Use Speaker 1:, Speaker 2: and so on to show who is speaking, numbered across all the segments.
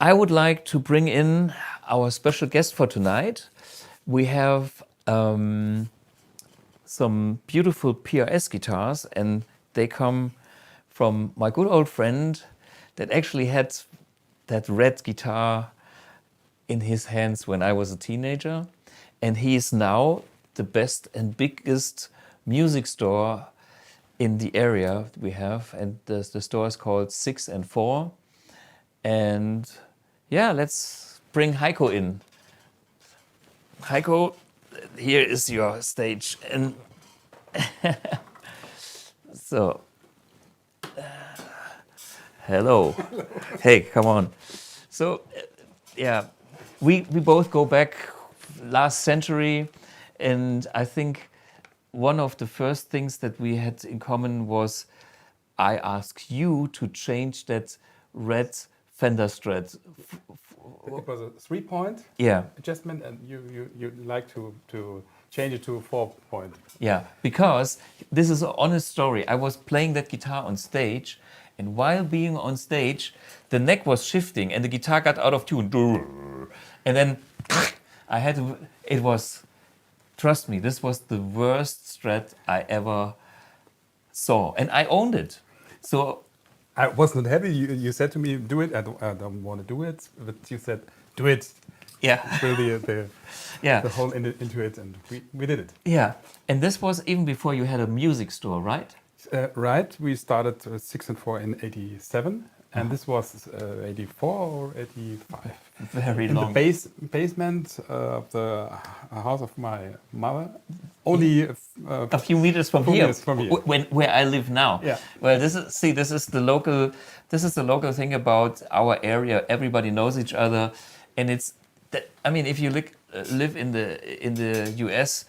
Speaker 1: I would like to bring in our special guest for tonight. We have some beautiful PRS guitars, and they come from my good old friend that actually had that red guitar in his hands when I was a teenager. And he is now the best and biggest music store in the area we have. And the store is called 6+four. And yeah, let's bring Heiko in. Heiko, here is your stage. And so, hello. Hey, come on. So, yeah, we both go back last century, and I think one of the first things that we had in common was I asked you to change that red Fender Strat.
Speaker 2: It was a 3-point adjustment, and you like to change it to a 4-point.
Speaker 1: Yeah, because this is an honest story. I was playing that guitar on stage, and while being on stage, the neck was shifting, and the guitar got out of tune. And then I had to. It was, trust me, this was the worst Strat I ever saw, and I owned it. So
Speaker 2: I was not happy. You said to me, "Do it." I don't want to do it, but you said, "Do it."
Speaker 1: Yeah.
Speaker 2: Build the whole into it, and we did it.
Speaker 1: Yeah, and this was even before you had a music store, right?
Speaker 2: Right. We started 6+four in '87, and this was '84 or '85.
Speaker 1: Very
Speaker 2: in
Speaker 1: long.
Speaker 2: the basement of the house of my mother, only
Speaker 1: a few meters from here, where I live now.
Speaker 2: Yeah.
Speaker 1: Well, this is the local thing about our area. Everybody knows each other, and it's that. I mean, if you live in the US,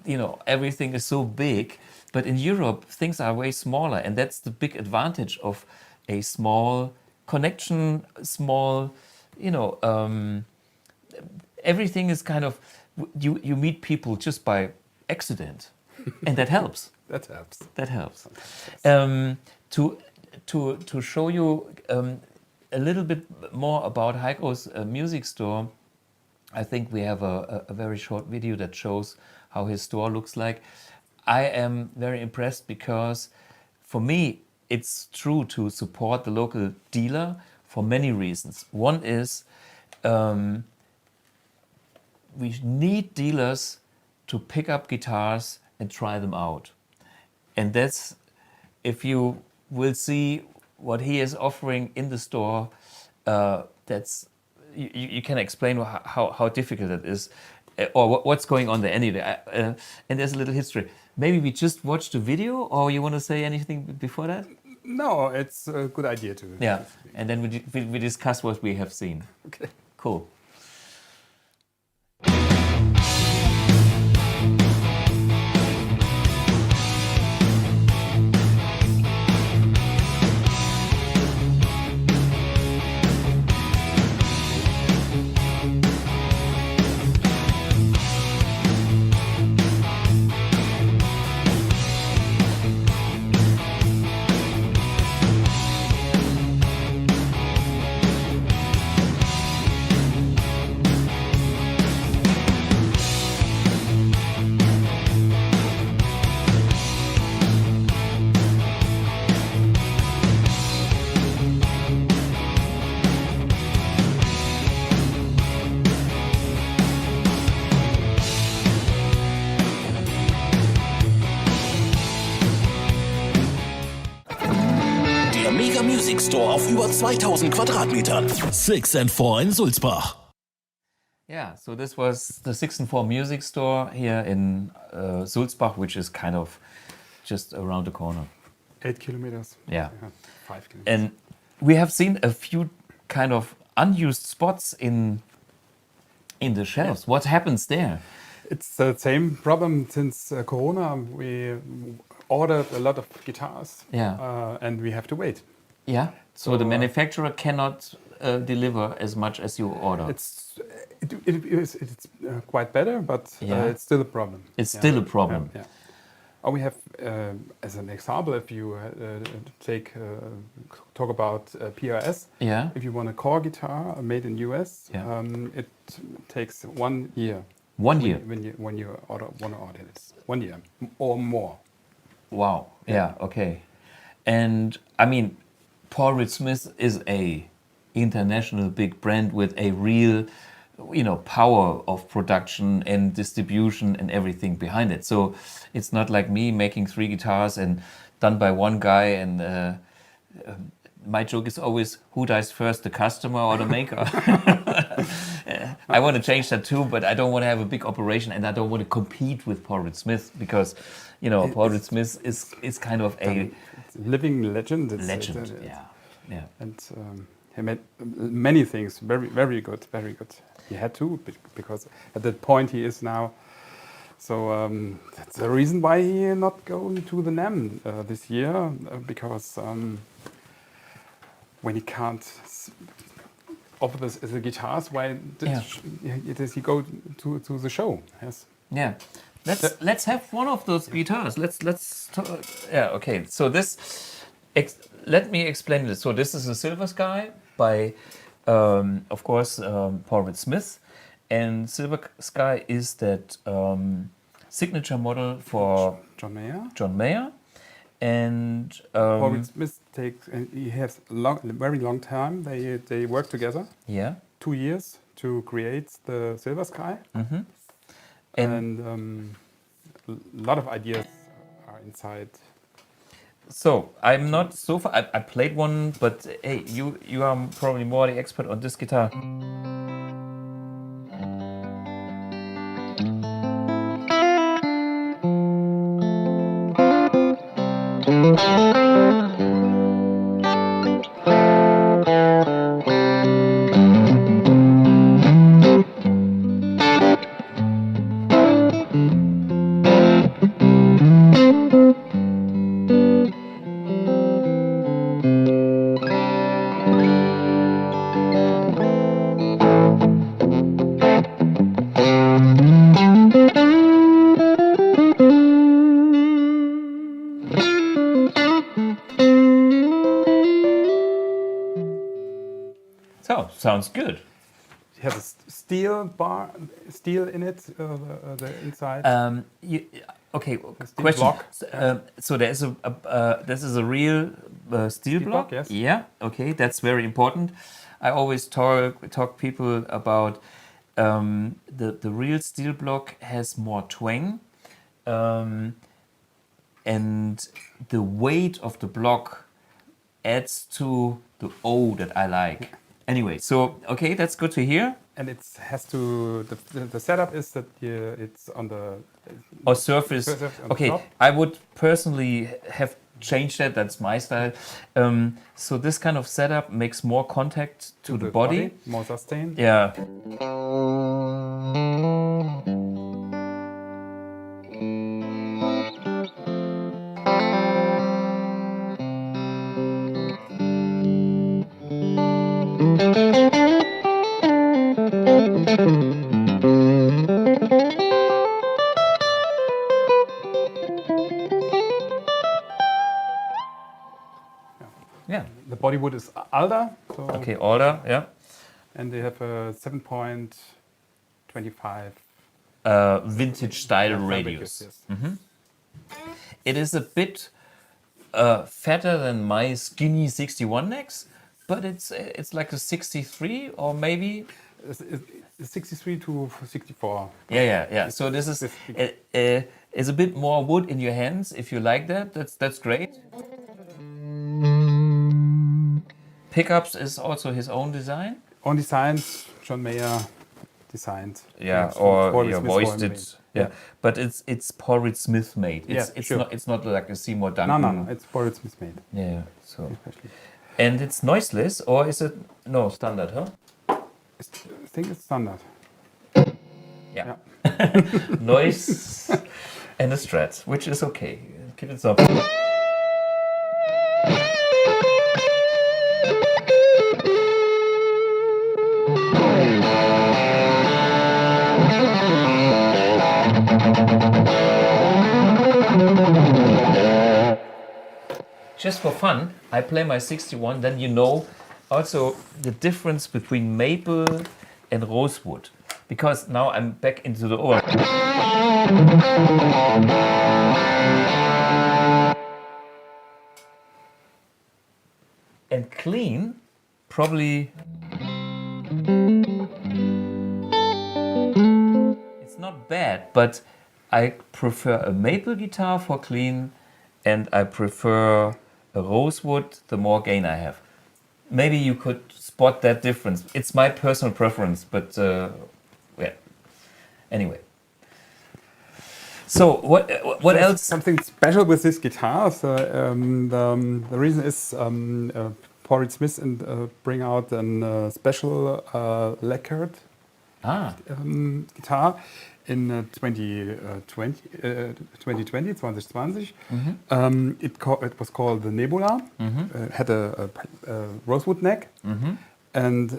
Speaker 1: you know, everything is so big. But in Europe, things are way smaller, and that's the big advantage of a small connection, small, you know, everything is kind of, you meet people just by accident, and that helps.
Speaker 2: That helps.
Speaker 1: That helps. To show you a little bit more about Heiko's music store, I think we have a very short video that shows how his store looks like. I am very impressed because for me, it's true to support the local dealer for many reasons. One is we need dealers to pick up guitars and try them out. And that's, if you will see what he is offering in the store, that's, you can explain how difficult it is or what's going on there anyway. And there's a little history. Maybe we just watch the video, or you want to say anything before that?
Speaker 2: No, it's a good idea to.
Speaker 1: Yeah, and then we discuss what we have seen.
Speaker 2: Okay.
Speaker 1: Cool.
Speaker 3: Music Store auf über 2000 Quadratmetern. 6+four in Sulzbach.
Speaker 1: Yeah, so this was the 6+four music store here in Sulzbach, which is kind of just around the corner.
Speaker 2: 8 kilometers.
Speaker 1: Yeah.
Speaker 2: 5 kilometers.
Speaker 1: And we have seen a few kind of unused spots in the shelves. Yeah. What happens there?
Speaker 2: It's the same problem since Corona. We ordered a lot of guitars, and we have to wait.
Speaker 1: Yeah. So the manufacturer cannot deliver as much as you order.
Speaker 2: It's quite better, but it's still a problem.
Speaker 1: It's still a problem.
Speaker 2: Yeah. Oh, we have, as an example, if you talk about PRS.
Speaker 1: Yeah.
Speaker 2: If you want a core guitar made in US, it takes 1 year.
Speaker 1: 1 year.
Speaker 2: When you want to order it, 1 year or more.
Speaker 1: Wow. Yeah. Okay. And I mean, Paul Reed Smith is a international big brand with a real, power of production and distribution and everything behind it. So it's not like me making 3 guitars and done by one guy. And my joke is always, who dies first, the customer or the maker? I want to change that too, but I don't want to have a big operation, and I don't want to compete with Paul Reed Smith because, Paul Reed Smith is kind of a
Speaker 2: living legend.
Speaker 1: Legend. Yeah.
Speaker 2: And he made many things very, very good, very good. He had to, because at that point he is now. So that's the reason why he is not going to the NAMM this year, because when he can't offer this as a guitars, why does he go to the show? Yes.
Speaker 1: Yeah. Let's have one of those guitars. Let's talk. Yeah. Okay. So this. Let me explain this. So this is a Silver Sky by, of course, Paul Reed Smith, and Silver Sky is that signature model for John Mayer, and
Speaker 2: Paul Reed Smith he has very long time. They work together.
Speaker 1: Yeah.
Speaker 2: 2 years to create the Silver Sky, and a lot of ideas are inside.
Speaker 1: So I'm not so far. I played one, but hey, you are probably more the expert on this guitar. So, sounds good.
Speaker 2: It has a steel in it, the inside.
Speaker 1: Okay,
Speaker 2: steel
Speaker 1: question.
Speaker 2: block.
Speaker 1: So there is this is a real steel block.
Speaker 2: Yes.
Speaker 1: Yeah. Okay, that's very important. I always talk people about the real steel block has more twang, and the weight of the block adds to the O that I like. Anyway, so okay, that's good to hear.
Speaker 2: And it has to the setup is that it's on the
Speaker 1: surface.
Speaker 2: On
Speaker 1: Okay,
Speaker 2: the top.
Speaker 1: I would personally have changed that. That's my style. So this kind of setup makes more contact to the body,
Speaker 2: more sustain.
Speaker 1: Yeah. Yeah.
Speaker 2: The body wood is alder. So
Speaker 1: Okay, order. Yeah.
Speaker 2: And they have a 7.25
Speaker 1: Vintage style radius.
Speaker 2: Yes.
Speaker 1: It is a bit fatter than my skinny 61 necks, but it's like a 63 or maybe.
Speaker 2: It's 63 to 64.
Speaker 1: Yeah. So this is a bit more wood in your hands. If you like that, that's great. Pickups is also his own design.
Speaker 2: On designs, John Mayer designed.
Speaker 1: Yeah,
Speaker 2: Yes,
Speaker 1: or
Speaker 2: Paul Reed
Speaker 1: yeah,
Speaker 2: Smith
Speaker 1: voiced
Speaker 2: made.
Speaker 1: it. Yeah, but it's Paul Reed Smith made.
Speaker 2: Sure.
Speaker 1: It's not like a Seymour Duncan.
Speaker 2: No, it's Paul Reed Smith made.
Speaker 1: Yeah. So
Speaker 2: Especially.
Speaker 1: and it's noiseless, or is it standard? Huh?
Speaker 2: I think it's standard.
Speaker 1: Yeah. Noise and a strat, which is okay. Keep it up. just for fun, I play my 61, then you know also the difference between maple and rosewood. Because now I'm back into the ohr. And clean, probably it's not bad, but I prefer a maple guitar for clean, and I prefer a rosewood the more gain I have. Maybe you could spot that difference. It's my personal preference, but yeah. Anyway. So what else?
Speaker 2: Something special with this guitar. So, the reason is Paul Reed Smith bring out a special lacquered guitar in 2020. It was called the Nebula. Had a rosewood neck. And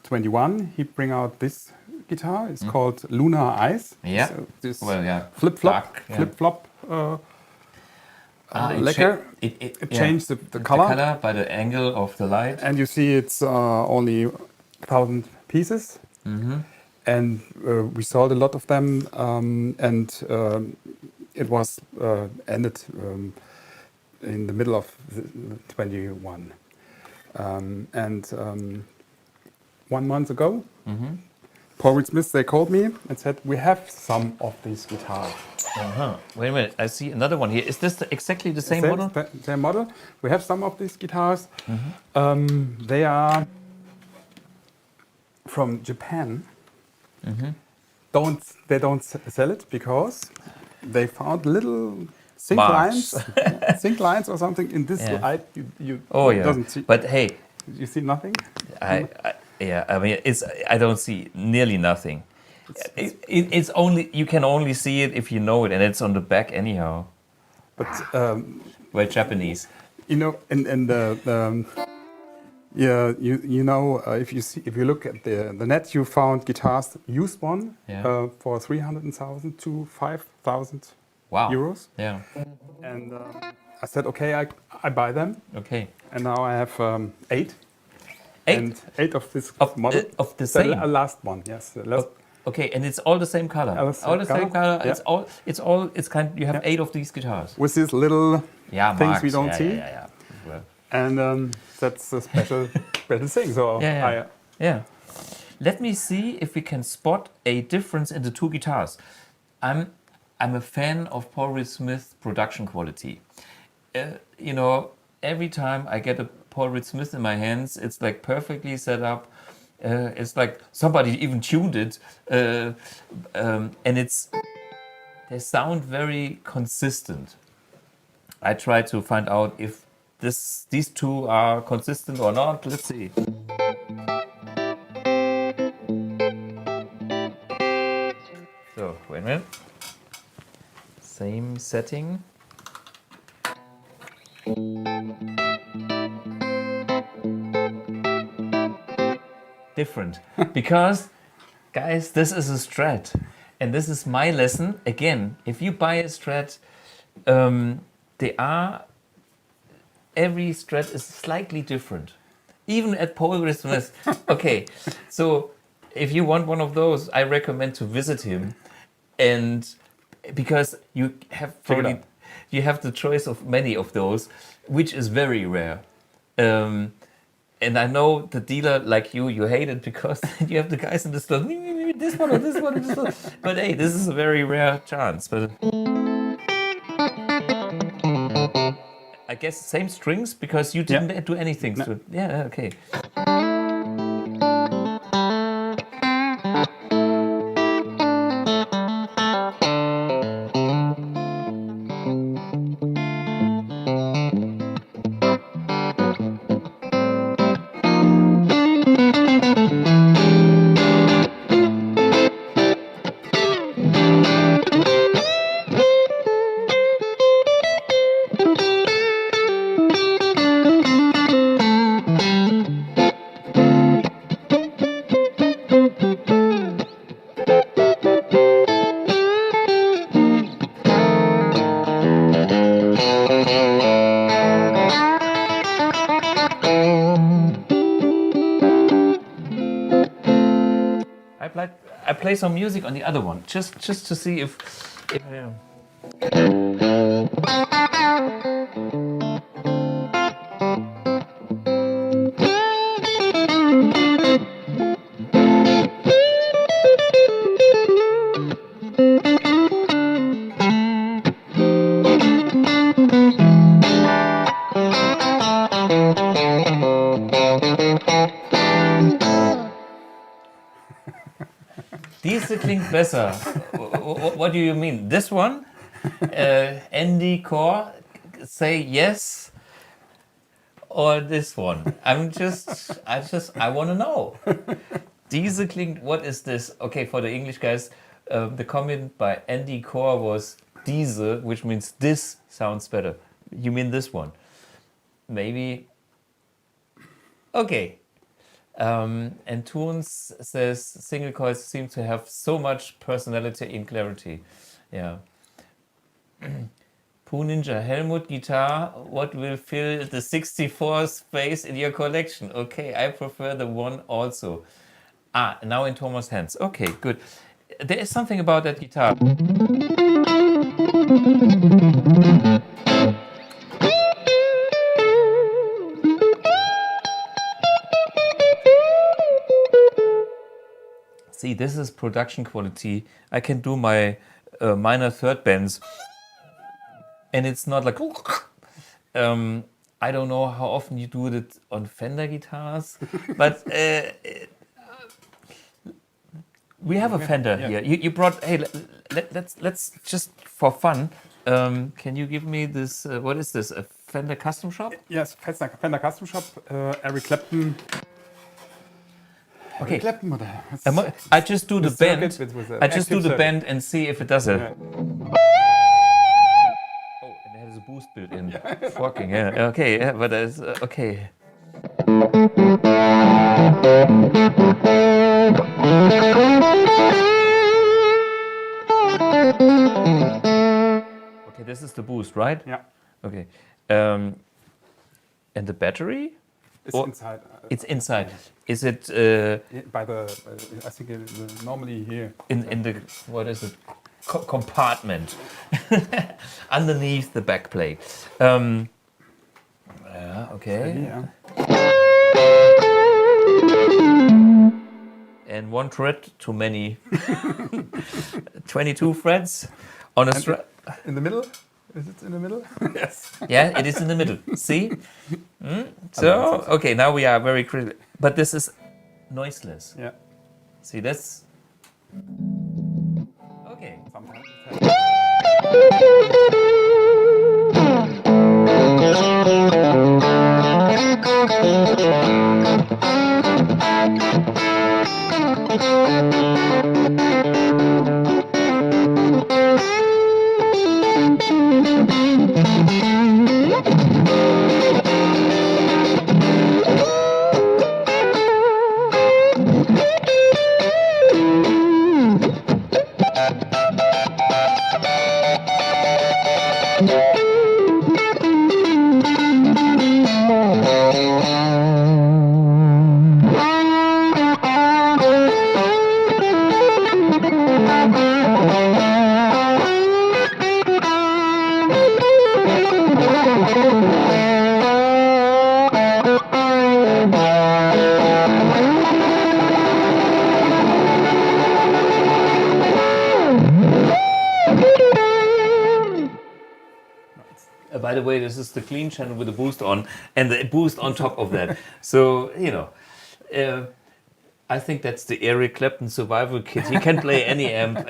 Speaker 2: 21, he bring out this guitar. It's called Lunar Eyes.
Speaker 1: Yeah.
Speaker 2: So this
Speaker 1: flip-flop.
Speaker 2: flip-flop lacquer. It changed the color.
Speaker 1: The color by the angle of the light.
Speaker 2: And you see it's only 1,000 pieces. And we sold a lot of them. And it was ended in the middle of 21. 1 month ago, Paul Reed Smith, they called me and said, we have some of these guitars.
Speaker 1: Wait a minute, I see another one here. Is this exactly the same model?
Speaker 2: Same model. We have some of these guitars. They are from Japan. They don't sell it because they found little zinc lines or something in this light. You doesn't see.
Speaker 1: But hey,
Speaker 2: you see nothing.
Speaker 1: I mean, I don't see nearly nothing. It's only, you can only see it if you know it, and it's on the back anyhow.
Speaker 2: But
Speaker 1: well, Japanese.
Speaker 2: You know, if you look at the net, you found guitars, used one for 300,000 to 5,000 euros.
Speaker 1: Yeah.
Speaker 2: And I said, okay, I buy them.
Speaker 1: Okay.
Speaker 2: And now I have 8.
Speaker 1: Eight?
Speaker 2: And 8 of this model.
Speaker 1: Of the same?
Speaker 2: The last one, yes. The last.
Speaker 1: Okay, and it's all the same color. All the same color.
Speaker 2: Yeah.
Speaker 1: It's kind. You have 8 of these guitars.
Speaker 2: With these little things
Speaker 1: marks.
Speaker 2: we don't see.
Speaker 1: Yeah. Well.
Speaker 2: And that's a special thing. So
Speaker 1: yeah. Let me see if we can spot a difference in the two guitars. I'm a fan of Paul Reed Smith's production quality. Every time I get a Paul Reed Smith in my hands, it's like perfectly set up. It's like somebody even tuned it, and they sound very consistent. I try to find out if these two are consistent or not. Let's see. So wait a minute. Same setting. Different, because guys, this is a Strat, and this is my lesson again. If you buy a Strat, every Strat is slightly different, even at Paul Reed Smith. Okay, so if you want one of those, I recommend to visit him, and because you have the choice of many of those, which is very rare. And I know the dealer, like you hate it because you have the guys in the store, this one or this one or this one. But hey, this is a very rare chance. But I guess same strings because you didn't do anything to it. Yeah, okay. I play some music on the other one, just to see if Diese klingt besser. What do you mean? This one? Andy Core, say yes, or this one? I want to know. Diese klingt, what is this? Okay, for the English guys, the comment by Andy Core was diese, which means this sounds better. You mean this one? Maybe. Okay. And Toons says single coils seem to have so much personality and clarity. Yeah. Poo Ninja Helmut guitar, what will fill the 64 space in your collection? Okay, I prefer the one also. Now in Thomas' hands. Okay, good. There is something about that guitar. See, this is production quality. I can do my minor third bends, and it's not like. I don't know how often you do it on Fender guitars, but we have a Fender here. You brought. Hey, let's just for fun. Can you give me this? What is this? A Fender Custom Shop?
Speaker 2: Yes, Fender Custom Shop. Eric Clapton.
Speaker 1: Okay.
Speaker 2: Clapton model.
Speaker 1: I just do the bend.
Speaker 2: With
Speaker 1: I just do the
Speaker 2: circuit.
Speaker 1: bend and see if it does it.
Speaker 2: Yeah.
Speaker 1: Oh, and it has a boost built in. Fucking yeah. Okay, yeah, but it's okay. Okay, this is the boost, right?
Speaker 2: Yeah.
Speaker 1: Okay. And the battery?
Speaker 2: It's
Speaker 1: Or-
Speaker 2: inside.
Speaker 1: It's inside. Is it
Speaker 2: By the, I think normally here.
Speaker 1: in the, what is it? Compartment underneath the back plate. Yeah, okay.
Speaker 2: Yeah.
Speaker 1: And one fret too many. 22 frets on a strap.
Speaker 2: In the middle? Is it in the middle? Yes.
Speaker 1: Yeah, it is in the middle. See? So, okay, now we are very critical. But this is noiseless.
Speaker 2: Yeah.
Speaker 1: See, that's... Okay.
Speaker 2: Sometimes.
Speaker 1: By the way, this is the clean channel with the boost on and the boost on top of that. So, you know, I think that's the Eric Clapton survival kit. He can play any amp.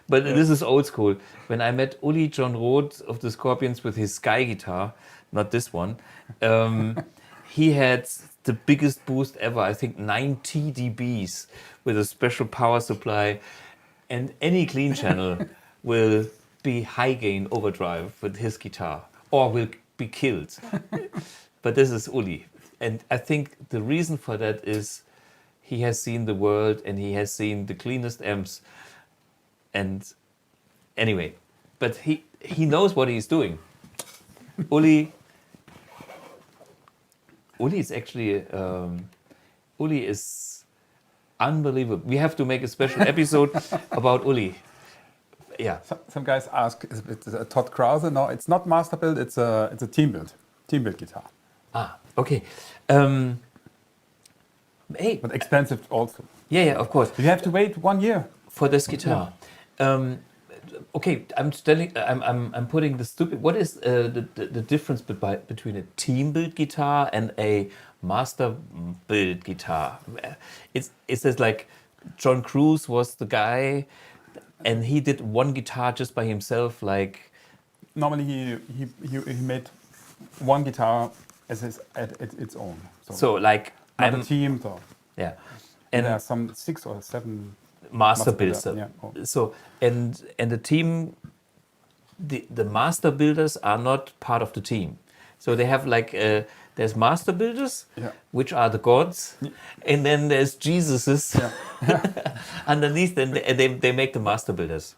Speaker 1: But this is old school. When I met Uli John Roth of the Scorpions with his Sky guitar, not this one, he had the biggest boost ever, I think 90 dBs with a special power supply. And any clean channel will be high gain overdrive with his guitar or will be killed. But this is Uli. And I think the reason for that is he has seen the world and he has seen the cleanest amps. And anyway, but he knows what he's doing. Uli is actually, Uli is unbelievable. We have to make a special episode about Uli. Yeah.
Speaker 2: Some guys ask, is it a Todd Krause? No, it's not master build. It's a team build guitar.
Speaker 1: Ah, okay. Hey,
Speaker 2: But expensive also.
Speaker 1: yeah, of course.
Speaker 2: You have to wait 1 year.
Speaker 1: For this guitar. Okay, I'm putting the stupid. What is the difference between a team build guitar and a master build guitar? It's just like John Cruise was the guy, and he did one guitar just by himself. Like
Speaker 2: Normally he made one guitar as its own.
Speaker 1: so, like
Speaker 2: not a team. So
Speaker 1: yeah,
Speaker 2: and
Speaker 1: and
Speaker 2: there are some 6 or 7
Speaker 1: master
Speaker 2: builder,
Speaker 1: builder.
Speaker 2: yeah. Oh.
Speaker 1: So and the team, the master builders are not part of the team. So they have like there's master builders,
Speaker 2: Yeah.
Speaker 1: which are the gods, and then there's Jesuses
Speaker 2: Yeah.
Speaker 1: underneath. Then they make the master builders.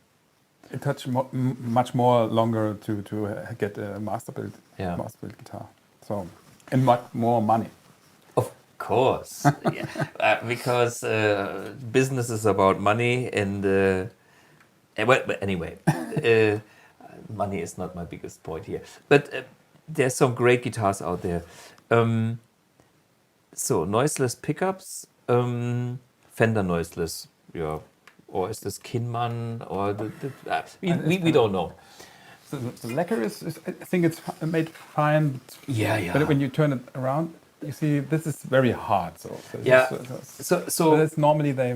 Speaker 2: It touched much more longer to get a master build guitar. So and much more money.
Speaker 1: Of course, yeah. Because business is about money, and but anyway, money is not my biggest point here. But there's some great guitars out there. So noiseless pickups, Fender noiseless, yeah, or is this Kinman or we don't know.
Speaker 2: So the lacquer is I think it's made fine.
Speaker 1: Yeah.
Speaker 2: But when you turn it around, you see this is very hard. So
Speaker 1: Yeah.
Speaker 2: So
Speaker 1: So
Speaker 2: that's normally they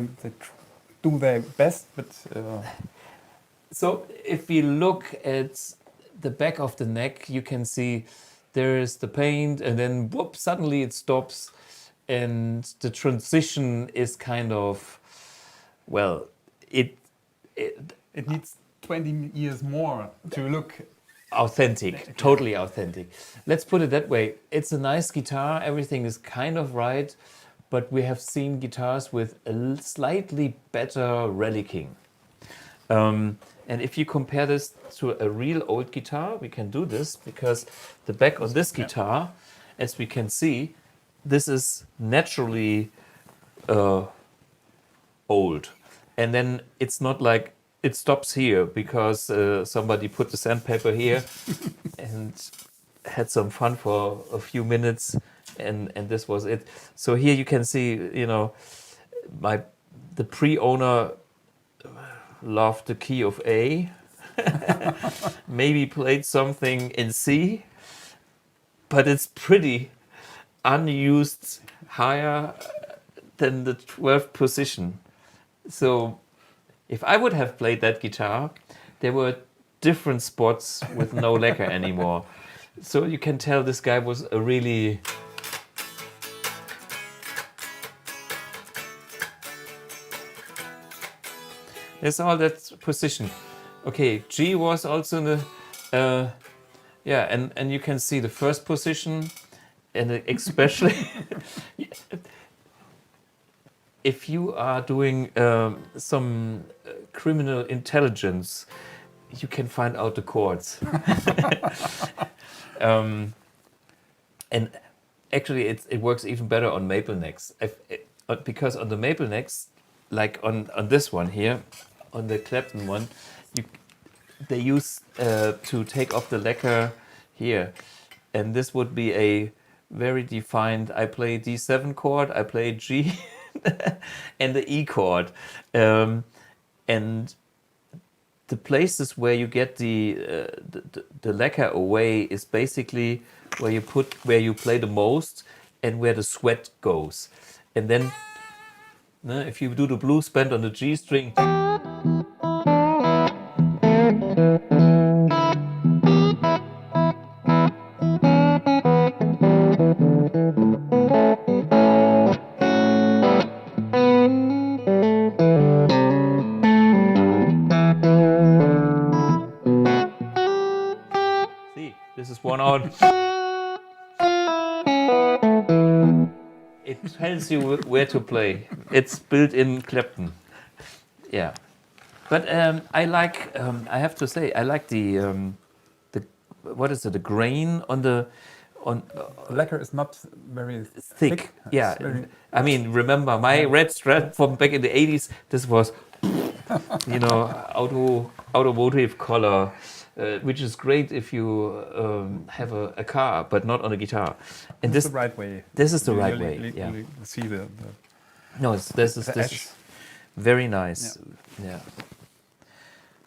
Speaker 2: do their best, but
Speaker 1: so if we look at the back of the neck, you can see there is the paint, and then whoop, suddenly it stops, and the transition is kind of, well, it
Speaker 2: it needs 20 years more to look.
Speaker 1: authentic, totally authentic. Let's put it that way. It's a nice guitar. Everything is kind of right, but we have seen guitars with a slightly better relicking. And if you compare this to a real old guitar, we can do this because the back on this guitar, as we can see, this is naturally old. And then it's not like it stops here because somebody put the sandpaper here and had some fun for a few minutes, and this was it. So here you can see, the pre-owner loved the key of A, maybe played something in C, but it's pretty unused higher than the 12th position. So if I would have played that guitar, there were different spots with no lacquer anymore. So you can tell this guy was a really... There's all that position. Okay, G was also in the... and you can see the first position, and especially... if you are doing some criminal intelligence, you can find out the chords. And actually, it works even better on maple necks. Because on the maple necks, like on this one here, on the Clapton one, they use to take off the lacquer here. And this would be a very defined, I play D7 chord, I play G, and the E chord. And the places where you get the lacquer away is basically where you play the most and where the sweat goes. And then if you do the blues bend on the G string, see, this is one out. It tells you where to play. It's built in Clapton. Yeah, but I like. I have to say, I like the what is it? The grain on on
Speaker 2: The lacquer is not very
Speaker 1: thick.
Speaker 2: It's
Speaker 1: Yeah,
Speaker 2: very-
Speaker 1: I mean, remember my red Strat from back in the 80s? This was, automotive color, which is great if you have a car, but not on a guitar. And
Speaker 2: This is the right way.
Speaker 1: This is the
Speaker 2: You
Speaker 1: right
Speaker 2: really-
Speaker 1: way. Yeah.
Speaker 2: really see the
Speaker 1: No, this
Speaker 2: the
Speaker 1: is
Speaker 2: edge.
Speaker 1: very nice. Yeah.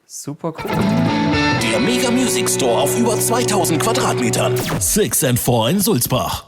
Speaker 1: Super cool.
Speaker 3: Der Mega Music Store auf über 2000 Quadratmetern. 6+4 in Sulzbach.